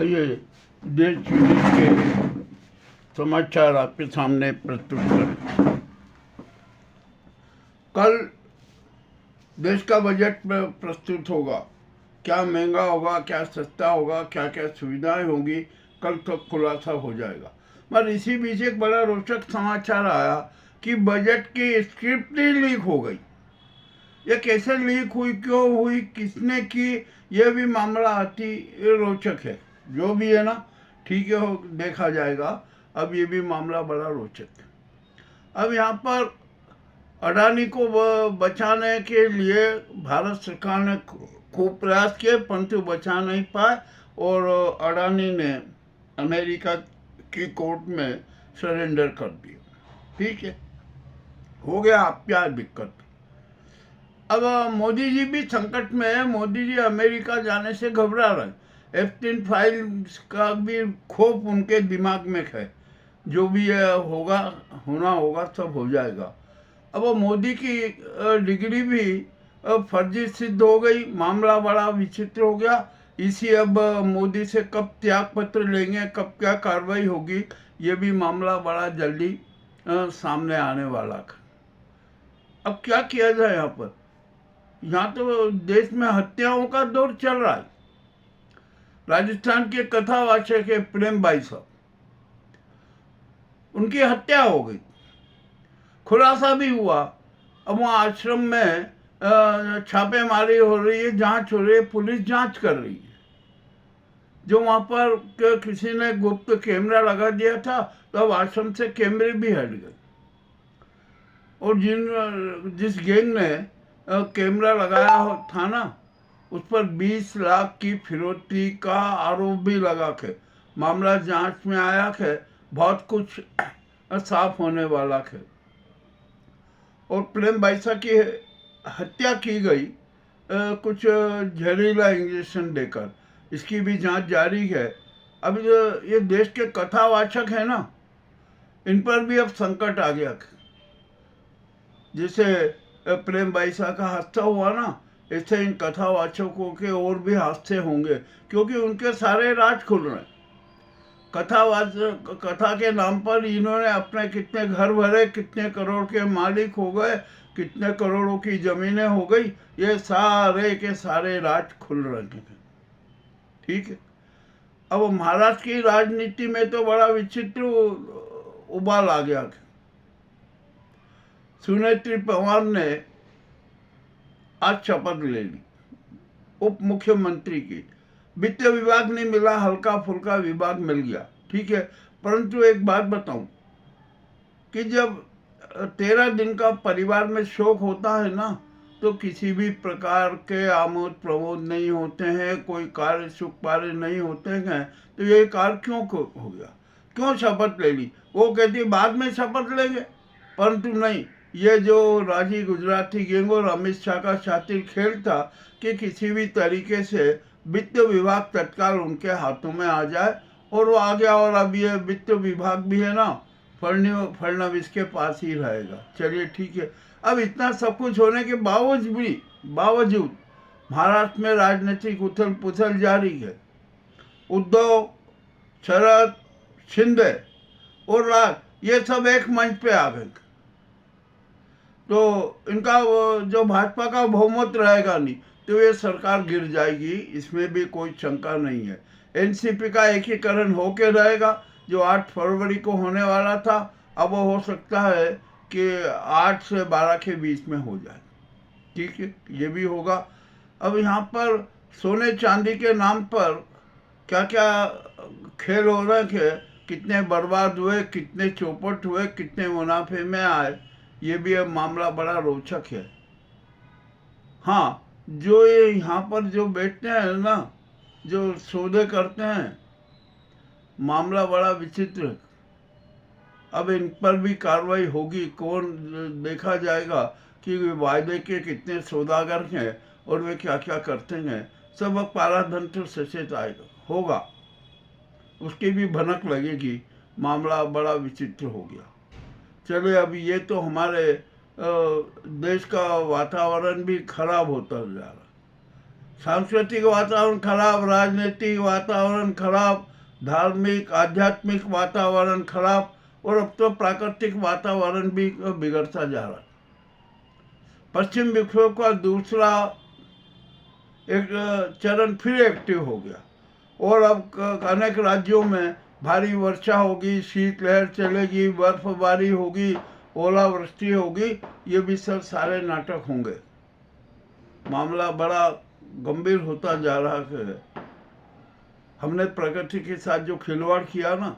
ये देश विदेश के समाचार आपके सामने प्रस्तुत करें। कल देश का बजट प्रस्तुत होगा। क्या महंगा होगा, क्या सस्ता होगा, क्या क्या सुविधाएं होंगी, कल तक खुलासा हो जाएगा। पर इसी बीच एक बड़ा रोचक समाचार आया कि बजट की स्क्रिप्ट ही लीक हो गई। ये कैसे लीक हुई, क्यों हुई, किसने की, यह भी मामला अति रोचक है। जो भी है ना, ठीक है, हो देखा जाएगा। अब ये भी मामला बड़ा रोचक है। अब यहाँ पर अडानी को बचाने के लिए भारत सरकार ने खूब प्रयास किए, परंतु बचा नहीं पाए और अडानी ने अमेरिका की कोर्ट में सरेंडर कर दिया। ठीक है, हो गया। अब क्या दिक्कत? अब मोदी जी भी संकट में है। मोदी जी अमेरिका जाने से घबरा रहे। Epstein फाइल्स का भी खौफ उनके दिमाग में है। जो भी होगा, होना होगा, सब हो जाएगा। अब वो मोदी की डिग्री भी फर्जी सिद्ध हो गई। मामला बड़ा विचित्र हो गया। इसी अब मोदी से कब त्याग पत्र लेंगे, कब क्या कार्रवाई होगी, ये भी मामला बड़ा जल्दी सामने आने वाला है। अब क्या किया जाए? यहाँ तो देश में हत्याओं का दौर चल रहा है। राजस्थान के कथावाचक है प्रेम भाई साहब, उनकी हत्या हो गई, खुलासा भी हुआ। अब वहाँ आश्रम में छापेमारी हो रही है, जांच हो रही है, पुलिस जांच कर रही है। जो वहाँ पर किसी ने गुप्त कैमरा लगा दिया था, तो अब आश्रम से कैमरे भी हट गए। और जिस गैंग ने कैमरा लगाया था ना, उस पर 20 लाख की फिरौती का आरोप भी लगा के मामला जांच में आया है। बहुत कुछ साफ होने वाला है। और प्रेम बैसा की हत्या की गई कुछ जहरीला इंजेक्शन देकर। इसकी भी जांच जारी है। अब ये देश के कथावाचक है ना, इन पर भी अब संकट आ गया। जैसे प्रेम बैसा का हादसा हुआ ना, ऐसे इन कथावाचकों के और भी हादसे होंगे, क्योंकि उनके सारे राज खुल रहे हैं। कथा के नाम पर इन्होंने अपने कितने घर भरे, कितने करोड़ के मालिक हो गए, कितने करोड़ों की जमीनें हो गई, ये सारे के सारे राज खुल रहे हैं। ठीक है। अब महाराष्ट्र की राजनीति में तो बड़ा विचित्र उबाल आ गया। सुनेत्री पवार ने आज शपथ ले ली उप मुख्यमंत्री की। वित्त विभाग नहीं मिला, हल्का फुल्का विभाग मिल गया, ठीक है। परंतु एक बात बताऊं कि जब 13 दिन का परिवार में शोक होता है ना, तो किसी भी प्रकार के आमोद प्रमोद नहीं होते हैं, कोई कार्य सुख पार्य नहीं होते हैं। तो ये कार्य क्यों हो गया? क्यों शपथ ले ली? वो कहती बाद में शपथ लेंगे, परंतु नहीं। ये जो राजी गुजराती गैंग और अमित शाह का शातिर खेल था कि किसी भी तरीके से वित्त विभाग तत्काल उनके हाथों में आ जाए, और वो आ गया। और अब ये वित्त विभाग भी है ना, फडणवीस के पास ही रहेगा। चलिए ठीक है। अब इतना सब कुछ होने के बावजूद महाराष्ट्र में राजनीतिक उथल पुथल जारी है। उद्धव, शरद, शिंदे और राज, ये सब एक मंच पे आ गए। तो इनका जो भाजपा का बहुमत रहेगा नहीं, तो ये सरकार गिर जाएगी, इसमें भी कोई शंका नहीं है। एनसीपी का एकीकरण होके रहेगा, जो 8 फरवरी को होने वाला था। अब वो हो सकता है कि 8 से 12 के बीच में हो जाए। ठीक है, ये भी होगा। अब यहाँ पर सोने चांदी के नाम पर क्या क्या खेल हो रहे थे, कितने बर्बाद हुए, कितने चौपट हुए, कितने मुनाफे में आए, ये भी अब मामला बड़ा रोचक है। हाँ, जो ये यहाँ पर जो बैठते हैं ना, जो सौदे करते हैं, मामला बड़ा विचित्र है। अब इन पर भी कार्रवाई होगी। कौन, देखा जाएगा कि वायदे के कितने सौदागर हैं और वे क्या क्या करते हैं। सब अब पाराधन तो सचेत आएगा, होगा, उसकी भी भनक लगेगी। मामला बड़ा विचित्र हो गया। चलिए, अभी ये तो हमारे देश का वातावरण भी खराब होता जा रहा है। सांस्कृतिक वातावरण खराब, राजनीतिक वातावरण खराब, धार्मिक आध्यात्मिक वातावरण खराब, और अब तो प्राकृतिक वातावरण भी बिगड़ता जा रहा है। पश्चिम विक्षोभ का दूसरा एक चरण फिर एक्टिव हो गया, और अब अनेक राज्यों में भारी वर्षा होगी, शीतलहर चलेगी, बर्फबारी होगी, ओलावृष्टि होगी। ये भी सब सारे नाटक होंगे। मामला बड़ा गंभीर होता जा रहा है। हमने प्रकृति के साथ जो खिलवाड़ किया ना,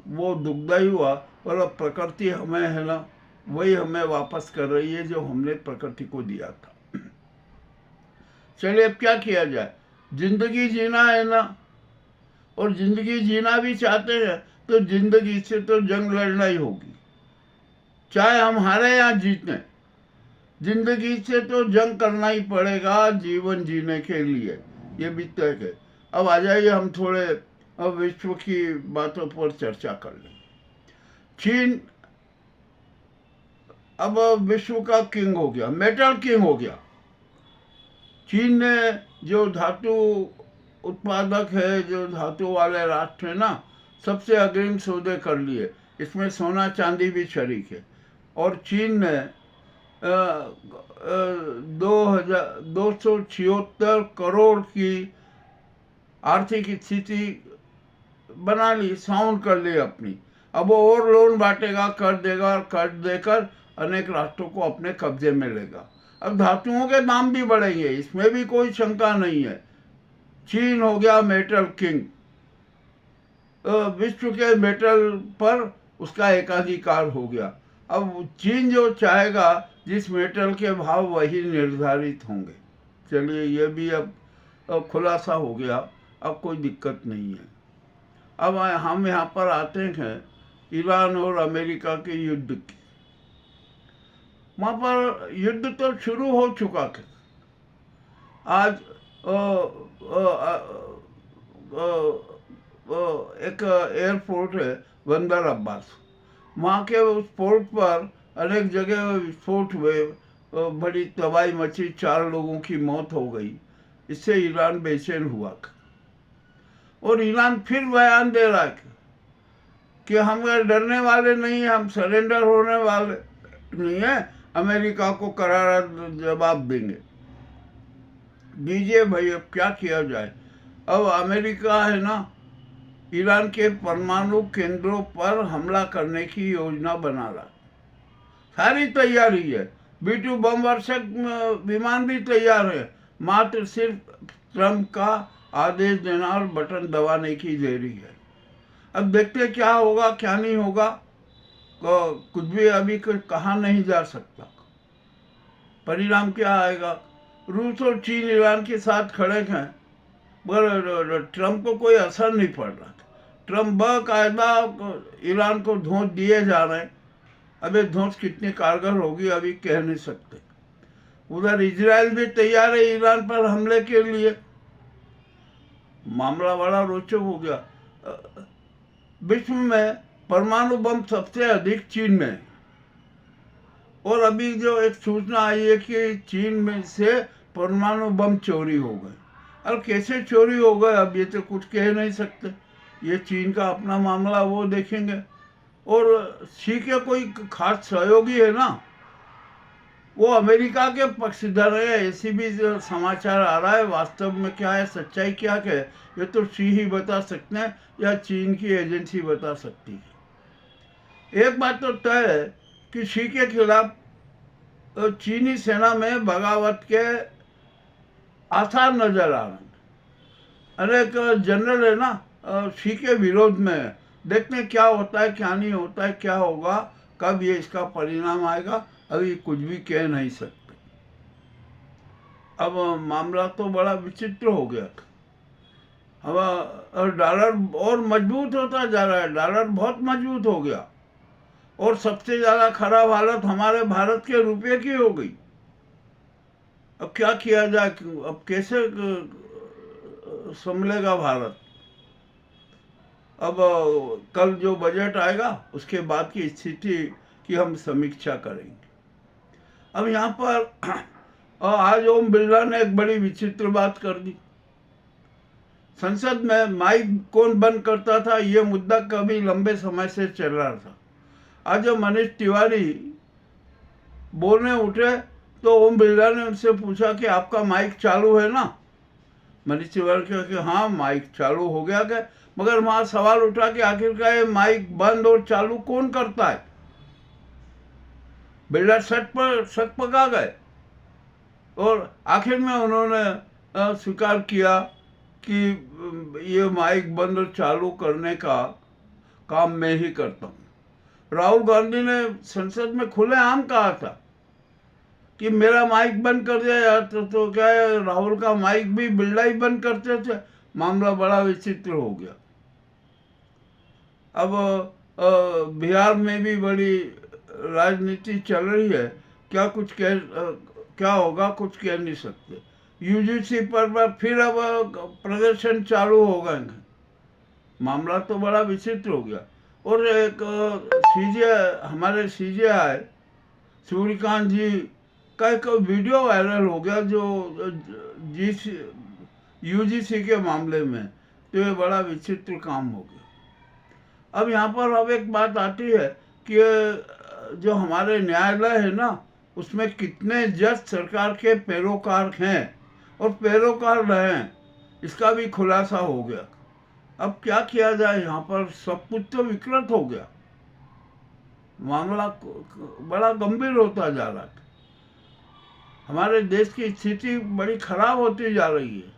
वो दुखदाई हुआ, और अब प्रकृति हमें है ना, वही हमें वापस कर रही है जो हमने प्रकृति को दिया था। चलिए अब क्या किया जाए, जिंदगी जीना है ना, और जिंदगी जीना भी चाहते हैं तो जिंदगी से तो जंग लड़ना ही होगी, चाहे हम हारे या जीतें। जिंदगी से तो जंग करना ही पड़ेगा जीवन जीने के लिए, ये भी तय है। अब आ जाइए हम थोड़े अब विश्व की बातों पर चर्चा कर लें। चीन अब विश्व का किंग हो गया, मेटल किंग हो गया। चीन ने जो धातु उत्पादक है, जो धातु वाले राष्ट्र है ना, सबसे अग्रिम सौदे कर लिए। इसमें सोना चांदी भी शरीक है। और चीन ने 276 करोड़ की आर्थिक स्थिति बना ली, साउंड कर ली अपनी। अब वो और लोन बांटेगा, कर देगा, और कर्ज देकर अनेक राष्ट्रों को अपने कब्जे में लेगा। अब धातुओं के दाम भी बढ़ेंगे, इसमें भी कोई शंका नहीं है। चीन हो गया मेटल किंग, विश्व के मेटल पर उसका एकाधिकार हो गया। अब चीन जो चाहेगा, जिस मेटल के भाव वही निर्धारित होंगे। चलिए ये भी अब खुलासा हो गया, अब कोई दिक्कत नहीं है। अब हम यहाँ पर आते हैं ईरान और अमेरिका के युद्ध की। वहाँ पर युद्ध तो शुरू हो चुका था। आज एक एयरपोर्ट है बंदर अब्बास, वहाँ के उस पोर्ट पर अनेक जगह विस्फोट हुए, बड़ी तबाही मची, 4 लोगों की मौत हो गई। इससे ईरान बेचैन हुआ, और ईरान फिर बयान दे रहा है कि हम डरने वाले नहीं हैं, हम सरेंडर होने वाले नहीं हैं, अमेरिका को करारा जवाब देंगे। दीजिए भाई, अब क्या किया जाए। अब अमेरिका है ना, ईरान के परमाणु केंद्रों पर हमला करने की योजना बना रहा, सारी तैयारी है। B-2 बम वर्षक विमान भी तैयार है, मात्र सिर्फ ट्रंप का आदेश देना और बटन दबाने की देरी है। अब देखते क्या होगा क्या नहीं होगा, कुछ भी अभी कहा नहीं जा सकता। परिणाम क्या आएगा। रूस और चीन ईरान के साथ खड़े हैं, मगर ट्रंप को कोई असर नहीं पड़ रहा। ट्रंप बाकायदा ईरान को धौंस दिए जा रहे हैं। अब ये धौंस कितनी कारगर होगी अभी कह नहीं सकते। उधर इजराइल भी तैयार है ईरान पर हमले के लिए। मामला बड़ा रोचक हो गया। विश्व में परमाणु बम सबसे अधिक चीन में है, और अभी जो एक सूचना आई है कि चीन में से परमाणु बम चोरी हो गए। अब कैसे चोरी हो गए, अब ये तो कुछ कह नहीं सकते, ये चीन का अपना मामला, वो देखेंगे। और शी के कोई खास सहयोगी है ना, वो अमेरिका के पक्षधर है, ऐसी भी जो समाचार आ रहा है। वास्तव में क्या है, सच्चाई क्या है, ये तो शी ही बता सकते हैं, या चीन की एजेंसी बता सकती है। एक बात तो तय है कि शी के खिलाफ चीनी सेना में बगावत के आसार नजर आ रहे हैं। अनेक जनरल है ना शी के विरोध में है। देखते हैं क्या होता है, क्या नहीं होता है, क्या होगा, कब ये इसका परिणाम आएगा, अभी कुछ भी कह नहीं सकते। अब मामला तो बड़ा विचित्र हो गया। अब डॉलर और मजबूत होता जा रहा है, डॉलर बहुत मजबूत हो गया, और सबसे ज़्यादा खराब हालत हमारे भारत के रुपये की हो गई। अब क्या किया जाए, अब कैसे संभलेगा भारत। अब कल जो बजट आएगा उसके बाद की स्थिति की हम समीक्षा करेंगे। अब यहाँ पर और आज ओम बिरला ने एक बड़ी विचित्र बात कर दी। संसद में माइक कौन बंद करता था, ये मुद्दा कभी लंबे समय से चल रहा था। आज जब मनीष तिवारी बोलने उठे तो ओम बिरला ने उनसे पूछा कि आपका माइक चालू है ना। मनीष तिवारी कहा कि हाँ माइक चालू हो गया क्या, मगर वहां सवाल उठा कि आखिरकार ये माइक बंद और चालू कौन करता है। बिरला शक पका गए और आखिर में उन्होंने स्वीकार किया कि ये माइक बंद और चालू करने का काम मैं ही करता हूँ। राहुल गांधी ने संसद में खुलेआम कहा था कि मेरा माइक बंद कर दिया यार, तो क्या है, राहुल का माइक भी बिरला ही बंद करते थे। मामला बड़ा विचित्र हो गया। अब बिहार में भी बड़ी राजनीति चल रही है। क्या होगा कुछ कह नहीं सकते। यूजीसी पर फिर अब प्रदर्शन चालू हो गए। मामला तो बड़ा विचित्र हो गया। और एक हमारे सीजेआई सूर्यकांत जी का एक वीडियो वायरल हो गया जो यूजीसी के मामले में, तो ये बड़ा विचित्र काम हो गया। अब यहाँ पर अब एक बात आती है कि जो हमारे न्यायालय है ना, उसमें कितने जज सरकार के पैरोकार हैं और पैरोकार रहे हैं, इसका भी खुलासा हो गया। अब क्या किया जाए, यहाँ पर सब कुछ तो विकृत हो गया। मामला बड़ा गंभीर होता जा रहा है। हमारे देश की स्थिति बड़ी खराब होती जा रही है।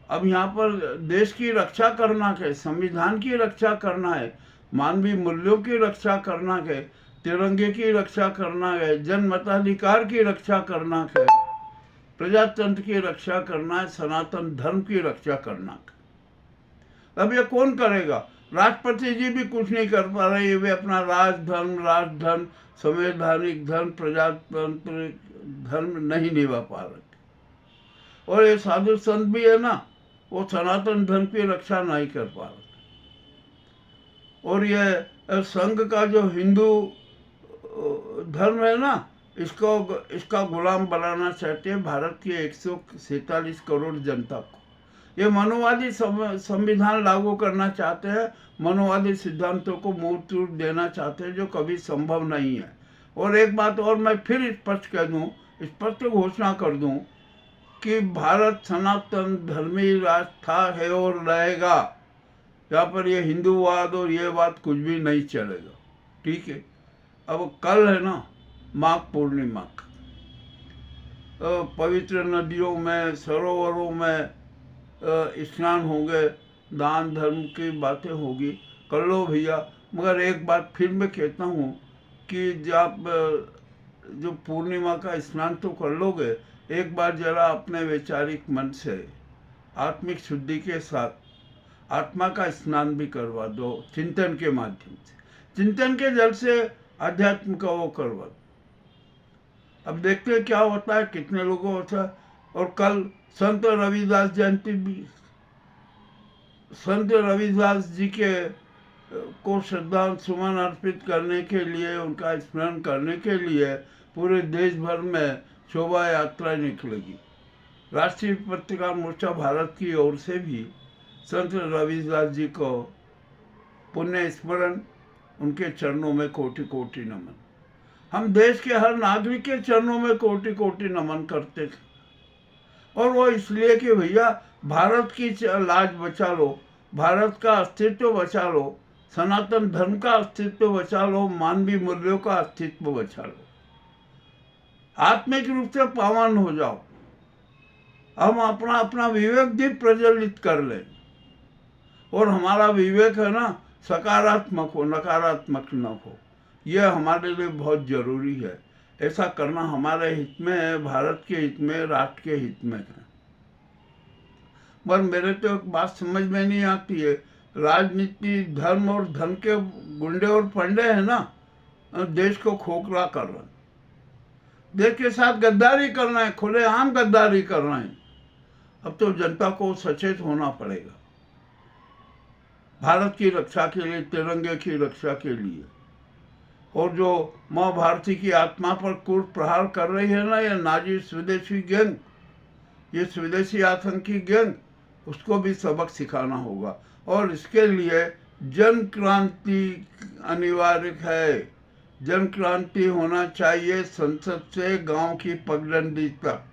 अब यहाँ पर देश की रक्षा करना है, संविधान की रक्षा करना है, मानवीय मूल्यों की रक्षा करना है, तिरंगे की रक्षा करना है, जन मताधिकार की रक्षा करना है, प्रजातंत्र की रक्षा करना है, सनातन धर्म की रक्षा करना है। अब ये कौन करेगा? राष्ट्रपति जी भी कुछ नहीं कर पा रहे। वे अपना राजधर्म, संवैधानिक धर्म, प्रजातंत्र धर्म नहीं निभा पा रहे। और ये साधु संत भी है ना, वो सनातन धर्म की रक्षा नहीं कर पा रहे। और ये संघ का जो हिंदू धर्म है ना, इसका गुलाम बनाना चाहते हैं भारत की 147 करोड़ जनता को। ये मनोवादी संविधान लागू करना चाहते हैं, मनोवादी सिद्धांतों को मूर्त रूप देना चाहते हैं, जो कभी संभव नहीं है। और एक बात और मैं फिर स्पष्ट कह दूं, स्पष्ट घोषणा कर दूं कि भारत सनातन धर्मी राष्ट्र था, है और रहेगा। यहाँ पर ये हिंदूवाद और ये बात कुछ भी नहीं चलेगा। ठीक है। अब कल है ना माघ पूर्णिमा, पवित्र नदियों में, सरोवरों में स्नान होंगे, दान धर्म की बातें होगी, कर लो भैया। मगर एक बात फिर मैं कहता हूँ कि जब जो पूर्णिमा का स्नान तो कर लोगे, एक बार जरा अपने वैचारिक मन से आत्मिक शुद्धि के साथ आत्मा का स्नान भी करवा दो, चिंतन के माध्यम से, चिंतन के जल से आध्यात्म का वो करवा दो। अब देखते हैं क्या होता है, कितने लोगों होता है। और कल संत रविदास जयंती भी, संत रविदास जी के को श्रद्धा सुमन अर्पित करने के लिए, उनका स्मरण करने के लिए पूरे देश भर में शोभा यात्रा निकलेगी। राष्ट्रीय पत्रकार मोर्चा भारत की ओर से भी संत रविदास जी को पुण्य स्मरण, उनके चरणों में कोटि कोटि नमन। हम देश के हर नागरिक के चरणों में कोटि कोटि नमन करते थे। और वो इसलिए कि भैया भारत की लाज बचा लो, भारत का अस्तित्व बचा लो, सनातन धर्म का अस्तित्व बचा लो, मानवीय मूल्यों का अस्तित्व बचा लो, आत्मिक रूप से पावन हो जाओ। हम अपना अपना विवेक दीप प्रज्वलित कर लें। और हमारा विवेक है ना, सकारात्मक हो, नकारात्मक न हो। यह हमारे लिए बहुत जरूरी है। ऐसा करना हमारे हित में है, भारत के हित में, राष्ट्र के हित में है। पर मेरे तो एक बात समझ में नहीं आती है, राजनीति, धर्म और धन के गुंडे और फंडे हैं ना, देश को खोखला कर रहे हैं। देश के साथ गद्दारी करना है, खुलेआम गद्दारी करना है। अब तो जनता को सचेत होना पड़ेगा, भारत की रक्षा के लिए, तिरंगे की रक्षा के लिए। और जो माँ भारती की आत्मा पर क्रूर प्रहार कर रही है ना, ये नाजी स्वदेशी गैंग, ये स्वदेशी आतंकी गैंग, उसको भी सबक सिखाना होगा। और इसके लिए जन क्रांति अनिवार्य है। जन क्रांति होना चाहिए संसद से गांव की पगडंडी तक,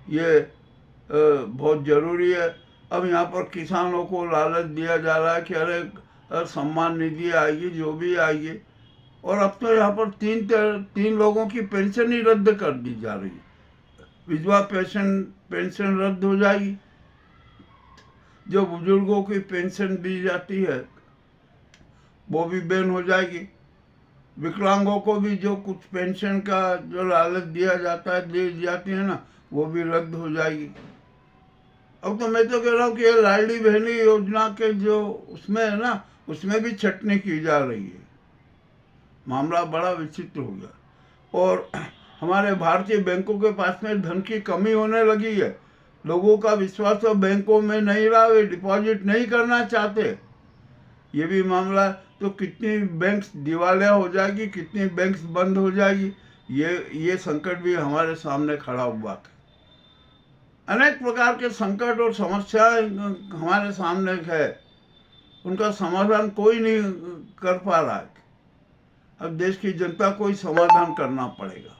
ये बहुत ज़रूरी है। अब यहाँ पर किसानों को लालच दिया जा रहा है कि अरे सम्मान निधि आएगी, जो भी आएगी, और अब तो यहाँ पर तीन लोगों की पेंशन ही रद्द कर दी जा रही है। विधवा पेंशन रद्द हो जाएगी, जो बुजुर्गों की पेंशन दी जाती है वो भी बैन हो जाएगी। विकलांगों को भी जो कुछ पेंशन का जो लालच दिया जाता है, दी जाती है ना, वो भी रद्द हो जाएगी। अब तो मैं तो कह रहा हूँ कि ये लाडली बहनी योजना के जो उसमें है ना, उसमें भी छटनी की जा रही है। मामला बड़ा विचित्र हो गया। और हमारे भारतीय बैंकों के पास में धन की कमी होने लगी है। लोगों का विश्वास तो बैंकों में नहीं रहा, वे डिपॉजिट नहीं करना चाहते। ये भी मामला, तो कितनी बैंक्स दिवालिया हो जाएगी, कितनी बैंक्स बंद हो जाएगी, ये संकट भी हमारे सामने खड़ा हुआ है। अनेक प्रकार के संकट और समस्याएं हमारे सामने है, उनका समाधान कोई नहीं कर पा रहा है। अब देश की जनता को ही समाधान करना पड़ेगा।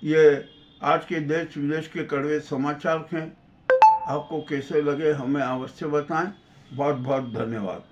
ये आज के देश विदेश के कड़वे समाचार हैं। आपको कैसे लगे हमें अवश्य बताएं। बहुत बहुत धन्यवाद।